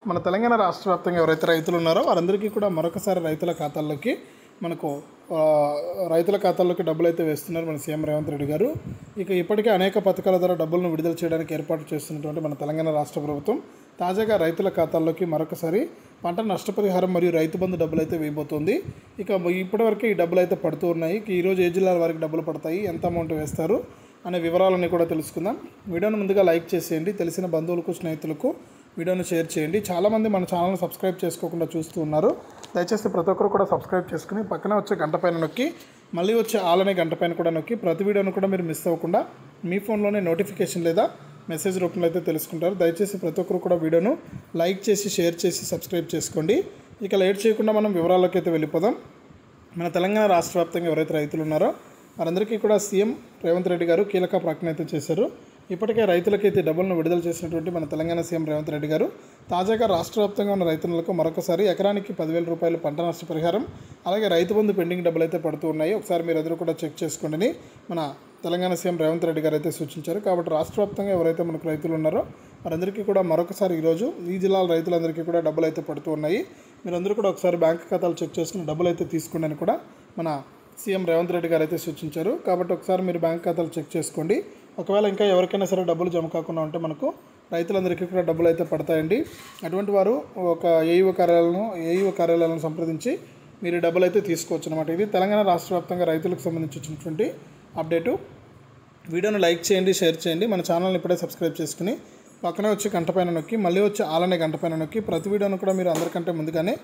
మన తెలంగాణ రాష్ట్ర వ్యాప్తంగా ఎవరైతే రైతులు ఉన్నారో వారందరికీ కూడా మరొకసారి రైతుల ఖాతాల్లోకి మనకు రైతుల ఖాతాల్లోకి డబ్బులు అయితే వేస్తున్నారు మన సీఎం రేవంత్ రెడ్డి గారు. ఇక ఇప్పటికే అనేక పథకాల ద్వారా డబ్బులను విడుదల చేయడానికి ఏర్పాటు చేస్తున్నటువంటి మన తెలంగాణ రాష్ట్ర ప్రభుత్వం తాజాగా రైతుల ఖాతాల్లోకి మరొకసారి పంట నష్టపరిహారం మరియు రైతు బంధు డబ్బులు అయితే వేయబోతోంది. ఇక ఇప్పటివరకు ఈ డబ్బులు అయితే పడుతూ ఉన్నాయి. ఈరోజు ఏ జిల్లాల వారికి డబ్బులు పడతాయి, ఎంత అమౌంట్ వేస్తారు అనే వివరాలన్నీ కూడా తెలుసుకుందాం. వీడియోను ముందుగా లైక్ చేసేయండి, తెలిసిన బంధువులకు స్నేహితులకు వీడియోను షేర్ చేయండి. చాలామంది మన ఛానల్ని సబ్స్క్రైబ్ చేసుకోకుండా చూస్తూ ఉన్నారు. దయచేసి ప్రతి ఒక్కరు కూడా సబ్స్క్రైబ్ చేసుకుని పక్కనే వచ్చే గంట పైన నొక్కి మళ్ళీ వచ్చే ఆల్ అనే గంట పైన కూడా నొక్కి ప్రతి వీడియోను కూడా మీరు మిస్ అవ్వకుండా మీ ఫోన్లోనే నోటిఫికేషన్ లేదా మెసేజ్ రూపంలో అయితే తెలుసుకుంటారు. దయచేసి ప్రతి ఒక్కరు కూడా వీడియోను లైక్ చేసి షేర్ చేసి సబ్స్క్రైబ్ చేసుకోండి. ఇక లేట్ చేయకుండా మనం వివరాల్లోకి అయితే వెళ్ళిపోదాం. మన తెలంగాణ రాష్ట్ర వ్యాప్తంగా ఎవరైతే రైతులు ఉన్నారో వారందరికీ కూడా సీఎం రేవంత్ రెడ్డి గారు కీలక ప్రకటన అయితే చేశారు. ఇప్పటికే రైతులకైతే డబ్బులను విడుదల చేసినటువంటి మన తెలంగాణ సీఎం రేవంత్ రెడ్డి గారు తాజాగా రాష్ట్ర వ్యాప్తంగా ఉన్న రైతులకు మరొకసారి ఎకరానికి 10,000 రూపాయలు పంట నష్టపరిహారం, అలాగే రైతు బంధు పెండింగ్ డబ్బులు అయితే పడుతూ ఉన్నాయి. ఒకసారి మీరు ఎదురు కూడా చెక్ చేసుకోండి మన తెలంగాణ సీఎం రేవంత్ రెడ్డి గారు అయితే సూచించారు. కాబట్టి రాష్ట్ర వ్యాప్తంగా ఎవరైతే మనకు రైతులు ఉన్నారో వారందరికీ కూడా మరొకసారి ఈరోజు ఈ జిల్లాల రైతులందరికీ కూడా డబ్బులు అయితే పడుతూ ఉన్నాయి. మీరందరూ కూడా ఒకసారి బ్యాంక్ ఖాతాలు చెక్ చేసుకుని డబ్బులు అయితే తీసుకోండి అని కూడా మన సీఎం రేవంత్ రెడ్డి గారు అయితే సూచించారు. కాబట్టి ఒకసారి మీరు బ్యాంక్ ఖాతాలు చెక్ చేసుకోండి. ఒకవేళ ఇంకా ఎవరికైనా సరే డబ్బులు జమ కాకుండా ఉంటే మనకు రైతులందరికీ కూడా డబ్బులు అయితే పడతాయండి. అటువంటి వారు ఒక ఏఈఓ కార్యాలయాలను సంప్రదించి మీరు డబ్బులు అయితే తీసుకోవచ్చు అనమాట. ఇది తెలంగాణ రాష్ట్ర వ్యాప్తంగా రైతులకు సంబంధించి వచ్చినటువంటి అప్డేటు. వీడియోను లైక్ చేయండి, షేర్ చేయండి. మన ఛానల్ని ఇప్పుడే సబ్స్క్రైబ్ చేసుకుని పక్కనే వచ్చి గంట పైన నొక్కి మళ్ళీ వచ్చి ఆల్ అనే గంట పైన నొక్కి ప్రతి వీడియోను కూడా మీరు అందరికంటే ముందుగానే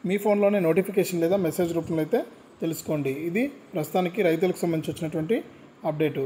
మీ ఫోన్లోనే నోటిఫికేషన్ లేదా మెసేజ్ రూపంలో అయితే తెలుసుకోండి. ఇది ప్రస్తుతానికి రైతులకు సంబంధించి వచ్చినటువంటి అప్డేటు.